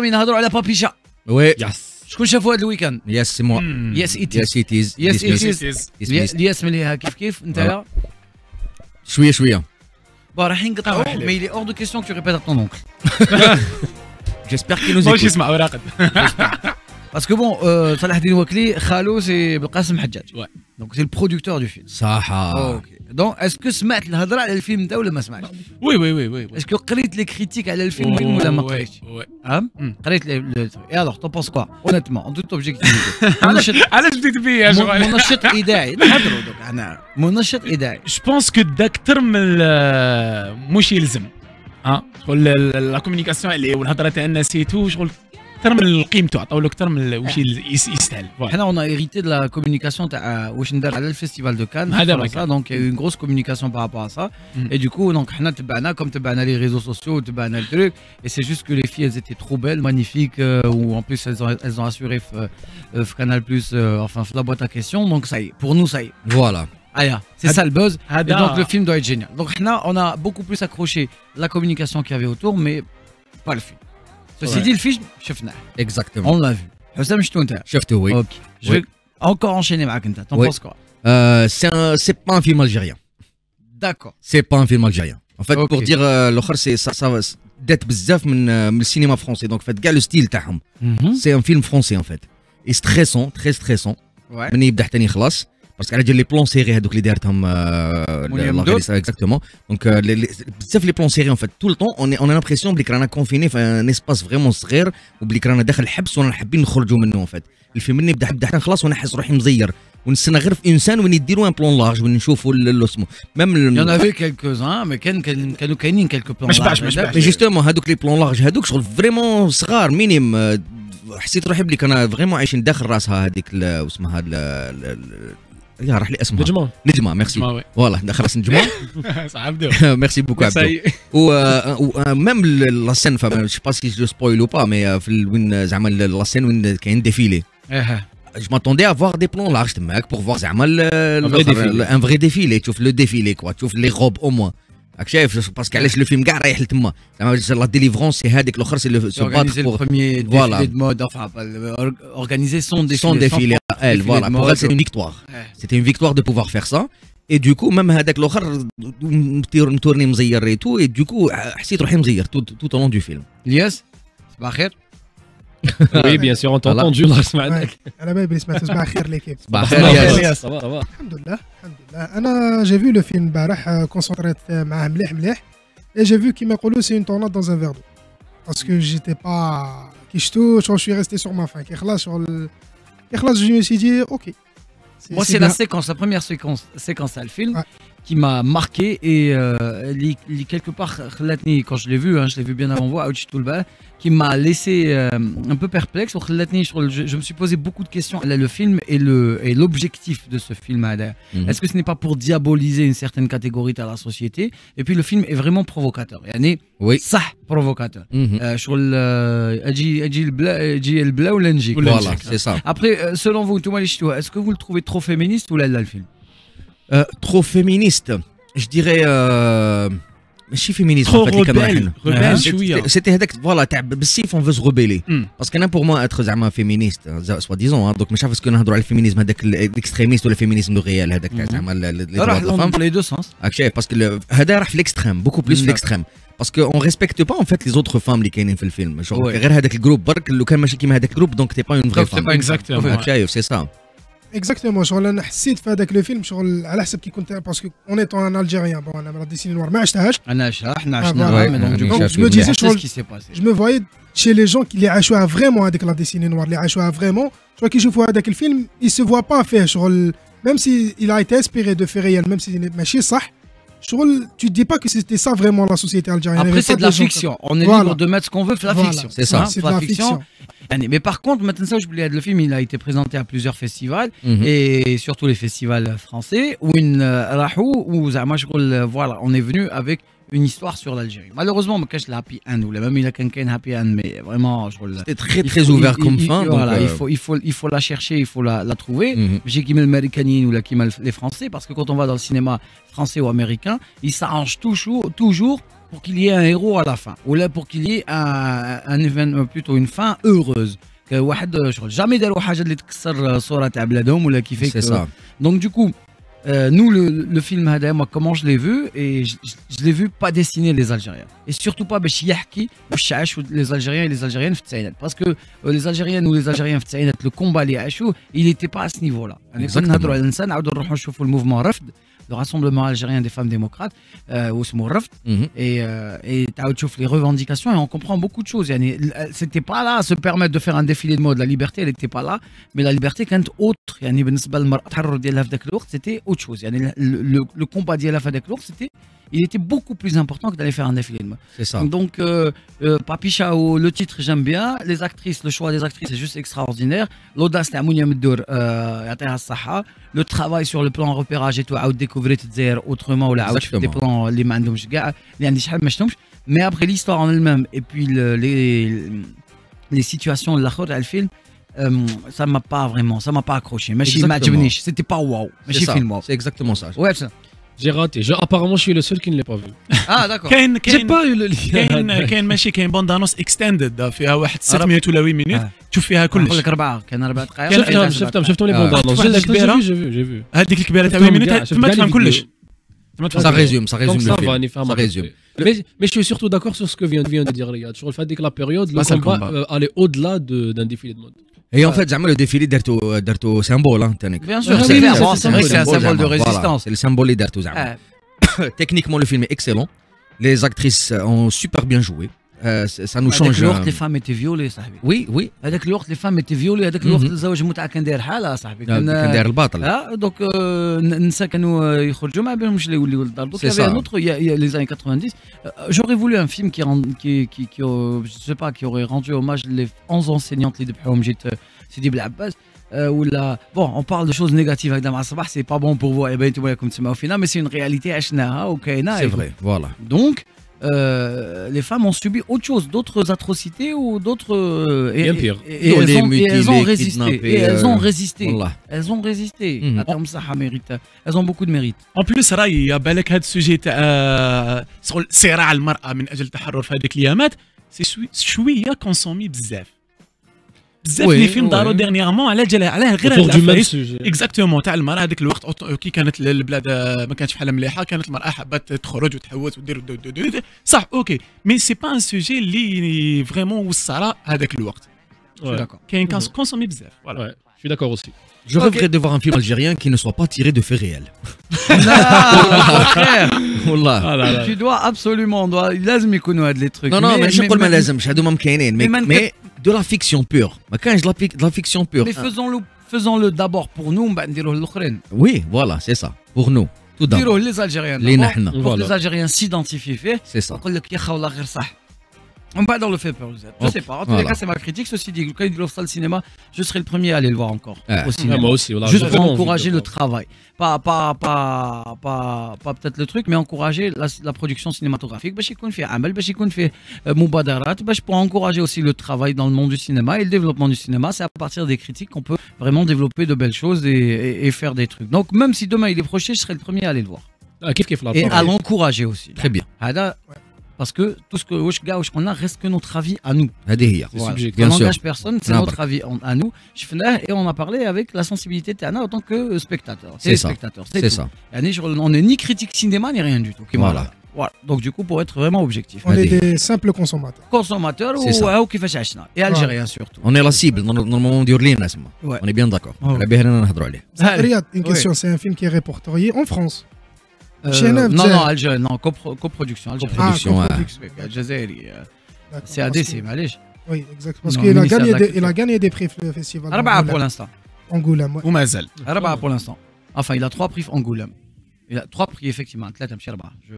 نهضروا على بابيشا. وي شكون شافوا هذا الويكاند؟ يس سي موا. يس ايتيز. يس ايتيز. يس ايتيز. الياس مليها كيف انت؟ شويه bon راح نقطعوا mais il est hors de question que tu répètes à ton oncle. j'espère qu'il nous واش écoute. يسمع وراقد. Parce que bon, Salah Eddine Ouakli, Khalo, c'est Belqasem Hadjadj. Ouais. Donc c'est le producteur du film. صح. Ok. Donc est-ce que سمعت الهضره على الفيلم ده ولا ما سمعتش؟ وي Est-ce que قريت les critiques على الفيلم ولا ما قريتش؟ قريت et alors t'en penses quoi honnêtement en toute objectivité؟ علاش بديت بيا شغل؟ منشط اذاعي نهضروا دوك احنا منشط اذاعي. جو بونس كو دا اكثر من مش يلزم شغل لا كوميونيكاسيون اللي والهضره تاع الناس سيتو شغل اكثر من قيمته عطاو له اكثر من واش يستاهل. حنا on a hérité de la communication تاع واش ندار على الفيستيفال دو كان. Donc il y a eu une grosse communication par rapport à ça. Et du coup donc حنا تبعنا comme تبعنا les réseaux sociaux تبعنا le truc et c'est juste que les filles elles étaient trop belles, magnifiques ou en plus elles ont assuré Canal Plus enfin la boîte à questions donc ça y est pour nous ça y est. Voilà. C'est ça le buzz. Et donc le film doit être génial. Donc on a beaucoup plus accroché la communication qu'il y avait autour mais pas le film. Ceci dit, le film, Exactement. on l'a vu. Hussam, je t'entends. شفته oui. Ok. Je vais encore enchaîner avec toi. T'en penses quoi? C'est pas un film algérien. D'accord. C'est pas un film algérien. En fait, Ok. pour dire l'autre, c'est ça d'être بزاف من le cinéma français. Donc, en fait, le style تاعهم. C'est un film français en fait. Et stressant, très stressant. Ouais. من يبدا حتى يخلص. Parce qu'elle a dit les plans serrés هذوك اللي دارتهم exactement. Donc بزاف les plans serrés en fait tout le temps on a l'impression بلي رانا confiné في un espace vraiment صغير وبلي رانا داخل الحبس ورانا حابين نخرجوا منه en fait. الفيلم من يبدا حتى نخلص وانا حاسس روحي مزير ونستنى غير في انسان وين يديروا ان بلون لارج وين نشوفوا اسمه Il y en avait quelques-uns mais كانوا كاينين quelques plans larges. Mais justement هذوك les plans larges هذوك شغل vraiment صغار مينيم حسيت روحي بلي كان فريمون عايشين داخل راسها هذيك اسمها يا راح لي اسمها نجمه ميرسي فوالا خلاص نجمه صح نبداو ميرسي بوكو عبدو و ميم لا سين جو با سي جو سبويل او با مي في وين زعما لا سين وين كاين ديفيلي je m'attendais à voir des plans larges تماك pour voir زعما un vrai défilé تشوف لو défilé quoi تشوف لي غوب او موان راك شايف باسكو علاش لو فيلم كاع رايح لتما زعما لا ديليفرونس سي هذيك الاخر سي لو سو باتر pour premier défilé de mode enfin organiser son défilé elle voilà pour elle c'est une victoire c'était une victoire de pouvoir faire ça et du coup même هذاك الاخر متورني مزير et tout et du coup حسيت روحي مزير tout au long du film. الياس صباح الخير. Oui, bien sûr, on t'a entendu là ce matin. انا ما بلي سمعت صباح الخير ليكيب. صباح الخير. Ça va. الحمد لله انا جي فيو لو فيلم البارح كونسونطريت معاه مليح et j'ai vu كيما يقولوا سي une tornade dans un verre d'eau parce que j'étais pas كي شفتو je suis resté sur ma faim كي خلاص je me suis dit ok. Moi c'est la première séquence à le film qui m'a marqué et quelque part quand je l'ai vu je l'ai vu bien avant moi qui m'a laissé un peu perplexe je me suis posé beaucoup de questions à le film et l'objectif de ce film est-ce que ce n'est pas pour diaboliser une certaine catégorie de la société et puis le film est vraiment provocateur oui صح provocateur شغل اجي البلا ولا نجيك voilà c'est ça. Après selon vous est-ce que vous le trouvez trop féministe ou là le film trop féministe je dirais ماشي féministe trop en fait rebelle شويه c'était هذاك فوالا تاع بالسيف on veut se rebeller parce que pour moi être زعما féministe soit disant donc مش عارف اسكو نهضروا على الفيمينيزم هذاك الاكستريميست ولا الفيمينيزم دو ريال هذاك تاع زعما dans les deux sens راك شايف باسكو هذا راح في الاكستريم beaucoup plus في الاكستريم باسكو on respecte pas en fait les autres femmes اللي كاينين في الفيلم غير هذاك الجروب برك لو كان ماشي كيما هذاك الجروب دونك تي با اون فري فام اكزاكتومون شايف سي سا اكزاكتومون شغل انا حسيت في هذاك لو فيلم شغل على حسب كي كنت باسكو اون ايتون ان الجيريان بون انا لا ديسيني نوار ما عشتهاش انا حنا عشناها donc je me disais شغل je me voyais chez les gens qui les عاشوها فريمون هذيك لا ديسيني نوار اللي عاشوها فريمون شغل كي يشوفوا هذاك الفيلم il se voit pas فيه شغل même si il a été inspiré de faits réels même si ماشي صح شغل tu dis pas que c'était ça vraiment la société algérienne. Après c'est de la fiction, on est libre de mettre ce qu'on veut, c'est la fiction. C'est ça, c'est de la fiction. Mais par contre, maintenant le film il a été présenté à plusieurs festivals et surtout les festivals français où voilà, on est venu avec une histoire sur l'Algérie. Malheureusement, ما كانش الهابي اند ولا même il كان هابي اند mais vraiment c'était très ouvert comme fin voilà il faut la chercher, il faut la trouver. J'ai كيما الامريكانيين ولا كيما les français parce que quand on va dans le cinéma français ou américain, ils s'arrangent toujours pour qu'il y ait un héros à la fin, ou là pour qu'il y ait un événement, plutôt une fin heureuse. Que واحد شغل jamais داروا حاجه اللي تكسر صوره تاع بلادهم ولا كيفاش. C'est ça. Donc du coup, nous le film هذا moi comment je l'ai vu et je l'ai vu pas dessiner les Algériens et surtout pas باش يحكي واش عاشوا les Algériens et les Algériennes في التسعينات parce que les Algériennes ou les Algériens في التسعينات le combat اللي عاشوا il était pas à ce niveau là. يعني كنا نهضروا على الانسان نعاودوا نروحوا نشوفوا الموفمون رفض le rassemblement algérien des femmes démocrates واسمه الرفض et تعاود تشوف les revendications et on comprend beaucoup de choses يعني c'était pas là se permettre de faire un défilé de mode la liberté elle était pas là mais la liberté كانت autre يعني بالنسبه للمراه التحرر ديالها في ذاك الوقت c'était autre chose يعني le combat ديالها في هذاك الوقت c'était il était beaucoup plus important que d'aller faire un défilé de mode. C'est ça. Donc Papicha le titre j'aime bien les actrices le choix des actrices c'est juste extraordinaire l'audace تاع منيا مدور يعطيها الصحه le travail sur le plan repérage et tout عاود découvrir الجزائر autrement ولا عاود شفت des plans اللي ما عندهمش كاع اللي عندي شحال ما شفتهمش mais après l'histoire en elle-même et puis les situations الاخر تاع الفيلم ça m'a pas accroché ماشي ما عجبنيش c'était pas واو ماشي فيلم واو c'est exactement ça. ouais ça. J'ai raté. Apparemment, je suis le seul qui ne l'a pas vu. Ah, d'accord. J'ai pas eu le lien. كاين ماشي كاين بوند انونس اكستندد فيها واحد 6 مينوت ولا 8 مينوت تشوف فيها كلش. نقول لك 4 كان 4 دقائق. شفتهم لي بوند انونس. J'ai vu. هذيك الكبيره تاع 8 مينوت ما تفهم كلش. Ça résume le film. Ça résume. Mais je suis surtout d'accord sur ce que vient de dire Riyad. Sur le fait que la période, le combat allait au-delà d'un défilé de mode. Et en fait, jamais le défilé d'Arto symbole, hein, bien sûr, c'est clair. C'est un symbole de résistance. C'est le symbole d'Arto. Techniquement, le film est excellent. Les actrices ont super bien joué. Ça nous change. هذاك الوقت les femmes étaient violées صاحبي. Oui. هذاك الوقت les femmes étaient violées. هذاك الوقت الزواج المتعة كان داير حالة صاحبي. كان داير الباطل. دوك النساء كانوا يخرجوا ما بينهمش اللي يوليو للدار. دوك il y avait un autre il y a les années 90. J'aurais voulu un film je sais pas qui aurait rendu hommage les 11 enseignantes اللي ذبحوهم جيت سيدي بالعباس. ولا bon on parle de choses négatives هكذا مع الصباح c'est pas bon pour vous et ben انتم راكم تسمعوا فينا mais c'est une réalité عشناها وكاينه. C'est vrai, voilà. Donc les femmes ont subi autre chose, d'autres atrocités ou d'autres. Bien pire. Et elles ont résisté. Et elles ont résisté. Wallah. Elles ont résisté. Elles ont beaucoup de mérite. En plus راي يا بالك هذا السوجي تاع صراع المرأة من أجل التحرر في هذيك الأيامات سي شوية كونسومي بزاف لي فيلم داروا ديرنييرمون علاه غير هذا اكزاكتومون تاع المراه هذيك الوقت كي كانت البلاد ما كانتش بحال مليحه كانت المراه حابه تخرج وتحوس ودير صح اوكي مي سي با ان سوجي اللي فريمون وصل هذاك الوقت. كاين كونسومي بزاف فوالا. Je suis d'accord aussi. Je rêverais de voir un film algérien qui ne soit pas tiré de faits réels. Tu dois absolument لازم يكونوا هاد لي تروك. Non ماشي نقول ما لازمش هادو ما كاينين mais de la fiction pure. ما كانش de la fiction pure. Mais faisons-le d'abord pour nous من بعد نديروه للآخرين. Oui, voilà, c'est ça. Pour nous. Tout d'abord. نديروه les Algériens. Pour les Algériens s'identifient فيه. C'est ça. نقول لك يا خا والله غير صح. On va dans le fait peur, je sais pas. En tous les cas, c'est ma critique. Ceci dit, quand il offre ça le cinéma, je serai le premier à aller le voir encore. Au cinéma. Moi aussi. Voilà, juste pour encourager le travail. Pas peut-être le truc, mais encourager la production cinématographique. Bash يكون فيه عمل, bash يكون فيه مبادرات, bash pour encourager aussi le travail dans le monde du cinéma et le développement du cinéma. C'est à partir des critiques qu'on peut vraiment développer de belles choses et faire des trucs. Donc même si demain il est projeté, je serai le premier à aller le voir. Et à l'encourager aussi. Très bien. Parce que tout ce qu'on a reste que notre avis à nous. Bien on sûr. n'engage personne, c'est notre avis à nous. Et on a parlé avec la sensibilité de Tana en tant que spectateur. C'est ça. On n'est ni critique cinéma ni rien du tout. Voilà. Donc du coup, pour être vraiment objectif. On est des simples consommateurs. Consommateurs ou qui fait et algériens surtout. On est la cible dans le monde d'Urlin. On est bien d'accord. Riyad, une question, c'est un film qui est répertorié en France. Non, Algérie, non, coproduction. Coproduction, Algérie. C'est ADC, معليش. Oui, exactement. Parce qu'il a gagné des prix le festival. 4 pour l'instant. Angoulême. ومازال 4 pour l'instant. Enfin, il a 3 prix Angoulême. Il a 3 prix effectivement, 3 ماشي 4.